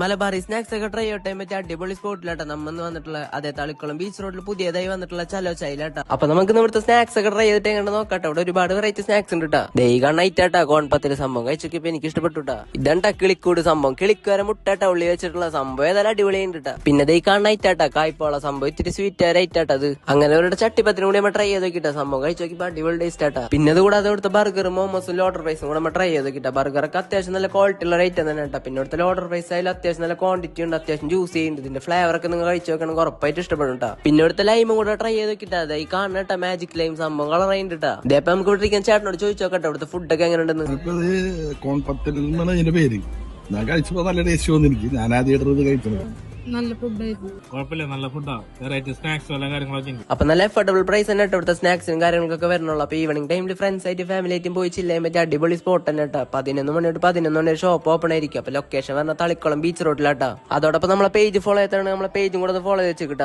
Malabari snacks ഒക്കെ try ചെയ്യട്ടെ മറ്റേ അടിപൊളി സ്പോട്ടിലാട്ടോ നമ്മന്ന് വന്നിട്ടുള്ള അതേ തളിക്കുളം ബീച്ച് റോഡിൽ പുതിയതായി വന്നിട്ടുള്ള ചലോ ചൈലാട്ടാ. അപ്പൊ നമുക്ക് ഇവിടുത്തെ സ്നാക്സ് ഒക്കെ ട്രൈ ചെയ്തിട്ട് എങ്ങനെ നോക്കട്ടെ. ഇവിടെ ഒരുപാട് വെറൈറ്റി സ്നാക്സ് ഉണ്ട് കേട്ടോ. ദൈവം നൈറ്റാട്ടാ കോൺപത്തില് സംഭവം കഴിച്ചൊക്കെ എനിക്ക് ഇഷ്ടപ്പെട്ടുട്ടാ. ഇതാണ്ടാ കിളിക്കൂട് സംഭവം, കിളിക്കുവരെ മുട്ടാട്ട ഉള്ളി വെച്ചിട്ടുള്ള സംഭവം ഏതായാലും അടിപൊളിയുണ്ട് കേട്ടോ. പിന്നെ ദൈവം നൈറ്റാട്ടാ കായ്പോള സംഭവം ഇത്തിരി സ്വീറ്റ് ആയിട്ടാ അത്. അങ്ങനെ അവരുടെ ചട്ടിപ്പത്തിനും കൂടി നമ്മൾ ട്രൈ ചെയ്ത് നോക്കിട്ടാ. സംഭവം കഴിച്ചു നോക്കിയപ്പോ അടിപൊളി ടേസ്റ്റ് ആട്ടാ. പിന്നെ അത് കൂടാതെ ഇവിടുത്തെ ബർഗർ മോമോസും ലോഡർ പ്രൈസും കൂടെ നമ്മൾ ട്രൈ ചെയ്ത് നോക്കിട്ടാ. ബർഗറൊക്കെ അത്യാവശ്യം നല്ല ക്വാളിറ്റി ഉള്ള റേറ്റ് തന്നെ കേട്ടോ. പിന്നെ ഇവിടുത്തെ ലോഡർ പ്രൈസ് ആയാലും അത്യാവശ്യം നല്ല ക്വാണ്ടിറ്റി ഉണ്ട്, അത്യാവശ്യം ജ്യൂസ് ചെയ്യുന്നുണ്ട്. ഇതിന്റെ ഫ്ലേവർ ഒക്കെ നിങ്ങൾ കഴിച്ചു നോക്കണം, ഉറപ്പായിട്ട് ഇഷ്ടപ്പെടും കേട്ടോ. പിന്നെ ഇവിടുത്തെ ലൈമും കൂടെ ട്രൈ ചെയ്ത് നോക്കിട്ടാ. ഈ കാണട്ടാ മാജിക് ലൈം സംഭവം കളറായിട്ട് കേട്ടാ. ഇതേപ്പോ നമുക്ക് ഇവിടെ ചേട്ടനോട് ചോദിച്ചു നോക്കട്ടെ ഇവിടുത്തെ ഫുഡൊക്കെ എങ്ങനെ ഉണ്ടെന്ന്. പേര് ഞാൻ കഴിച്ചപ്പോ നല്ല ടേസ്റ്റ് തോന്നി. ഞാൻ ആദ്യമായിട്ട് കഴിച്ചത് നല്ല ഫുഡായിരുന്നു. കുഴപ്പമില്ല, നല്ല ഫുഡാണ്. വെറൈറ്റി സ്നാക്സ് എല്ലാ കാര്യങ്ങളൊക്കെ ഉണ്ട്. അപ്പൊ നല്ല അഫോർഡബിൾ പ്രൈസ് തന്നെ ഇവിടുത്തെ സ്നാക്സും കാര്യങ്ങളൊക്കെ വരണുള്ളൂ. അപ്പൊ ഈവനിങ് ടൈമിൽ ഫ്രണ്ട്സ് ആയിട്ട് ഫാമിലി ആയിട്ടും പോയി ചില്ലാൻ പറ്റിയ അടിപൊളി സ്പോട്ട് തന്നെ കേട്ടോ. 11 മണി തൊട്ട് 11 മണി ഷോപ്പ് ഓപ്പൺ ആയിരിക്കും. അപ്പൊ ലൊക്കേഷൻ പറഞ്ഞാൽ തളിക്കുളം ബീച്ച് റോഡിലാട്ടോ. അതോടൊപ്പം നമ്മളെ പേജ് ഫോളോ ചെയ്താണ്, നമ്മളെ പേജും കൂടെ ഫോളോ ചെയ്ത് വെച്ചിട്ടാ.